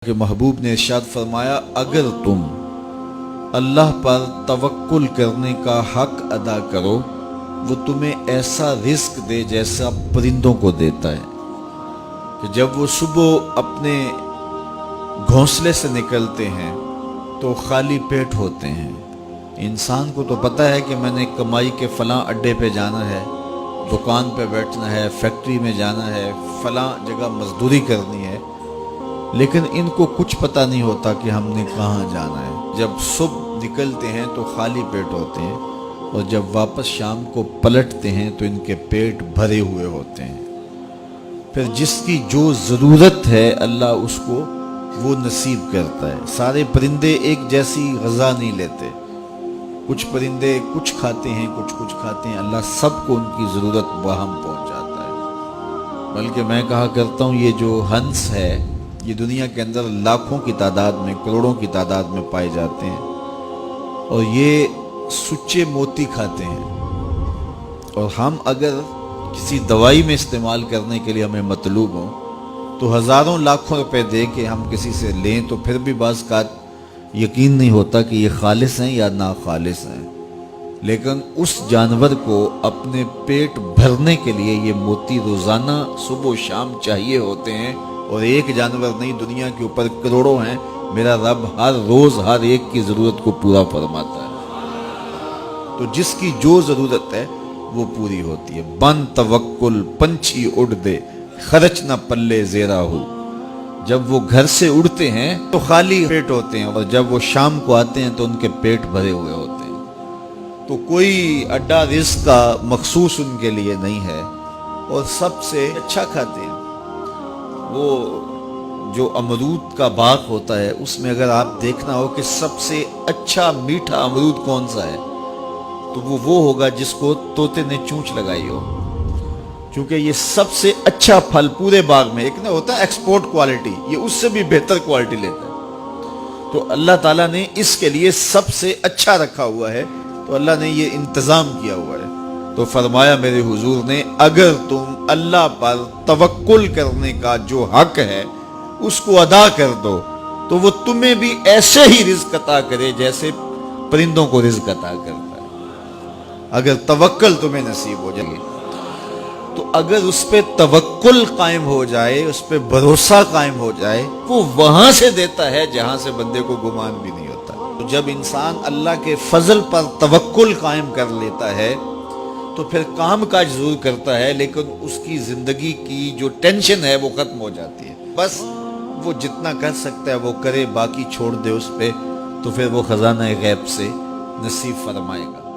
کہ محبوب نے ارشاد فرمایا اگر تم اللہ پر توکل کرنے کا حق ادا کرو وہ تمہیں ایسا رزق دے جیسا پرندوں کو دیتا ہے کہ جب وہ صبح اپنے گھونسلے سے نکلتے ہیں تو خالی پیٹ ہوتے ہیں۔ انسان کو تو پتہ ہے کہ میں نے کمائی کے فلاں اڈے پہ جانا ہے، دکان پہ بیٹھنا ہے، فیکٹری میں جانا ہے، فلاں جگہ مزدوری کرنی ہے، لیکن ان کو کچھ پتہ نہیں ہوتا کہ ہم نے کہاں جانا ہے۔ جب صبح نکلتے ہیں تو خالی پیٹ ہوتے ہیں اور جب واپس شام کو پلٹتے ہیں تو ان کے پیٹ بھرے ہوئے ہوتے ہیں۔ پھر جس کی جو ضرورت ہے اللہ اس کو وہ نصیب کرتا ہے۔ سارے پرندے ایک جیسی غذا نہیں لیتے، کچھ پرندے کچھ کھاتے ہیں، کچھ کھاتے ہیں، اللہ سب کو ان کی ضرورت باہم پہنچاتا ہے۔ بلکہ میں کہا کرتا ہوں یہ جو ہنس ہے یہ دنیا کے اندر لاکھوں کی تعداد میں، کروڑوں کی تعداد میں پائے جاتے ہیں اور یہ سچے موتی کھاتے ہیں، اور ہم اگر کسی دوائی میں استعمال کرنے کے لیے ہمیں مطلوب ہوں تو ہزاروں لاکھوں روپے دے کے ہم کسی سے لیں تو پھر بھی بعض کا یقین نہیں ہوتا کہ یہ خالص ہیں یا ناخالص ہیں، لیکن اس جانور کو اپنے پیٹ بھرنے کے لیے یہ موتی روزانہ صبح و شام چاہیے ہوتے ہیں، اور ایک جانور نہیں، دنیا کے اوپر کروڑوں ہیں، میرا رب ہر روز ہر ایک کی ضرورت کو پورا فرماتا ہے۔ تو جس کی جو ضرورت ہے وہ پوری ہوتی ہے۔ بن توکل پنچھی اڑ دے خرچ نہ پلے زیرا ہو۔ جب وہ گھر سے اڑتے ہیں تو خالی پیٹ ہوتے ہیں اور جب وہ شام کو آتے ہیں تو ان کے پیٹ بھرے ہوئے ہوتے ہیں۔ تو کوئی اڈا رزق کا مخصوص ان کے لیے نہیں ہے، اور سب سے اچھا کھاتے ہیں۔ وہ جو امرود کا باغ ہوتا ہے اس میں اگر آپ دیکھنا ہو کہ سب سے اچھا میٹھا امرود کون سا ہے تو وہ ہوگا جس کو طوطے نے چونچ لگائی ہو، کیونکہ یہ سب سے اچھا پھل پورے باغ میں، ایک نہ ہوتا ہے ایکسپورٹ کوالٹی، یہ اس سے بھی بہتر کوالٹی لیتا ہے۔ تو اللہ تعالیٰ نے اس کے لیے سب سے اچھا رکھا ہوا ہے، تو اللہ نے یہ انتظام کیا ہوا ہے۔ تو فرمایا میرے حضور نے اگر تم اللہ پر توکل کرنے کا جو حق ہے اس کو ادا کر دو تو وہ تمہیں بھی ایسے ہی رزق عطا کرے جیسے پرندوں کو رزق عطا کرتا ہے، اگر توکل تمہیں نصیب ہو جائے۔ تو اگر اس پہ توکل قائم ہو جائے، اس پہ بھروسہ قائم ہو جائے، وہ وہاں سے دیتا ہے جہاں سے بندے کو گمان بھی نہیں ہوتا۔ تو جب انسان اللہ کے فضل پر توکل قائم کر لیتا ہے تو پھر کام کاج ضرور کرتا ہے، لیکن اس کی زندگی کی جو ٹینشن ہے وہ ختم ہو جاتی ہے۔ بس وہ جتنا کر سکتا ہے وہ کرے، باقی چھوڑ دے اس پہ، تو پھر وہ خزانہ غیب سے نصیب فرمائے گا۔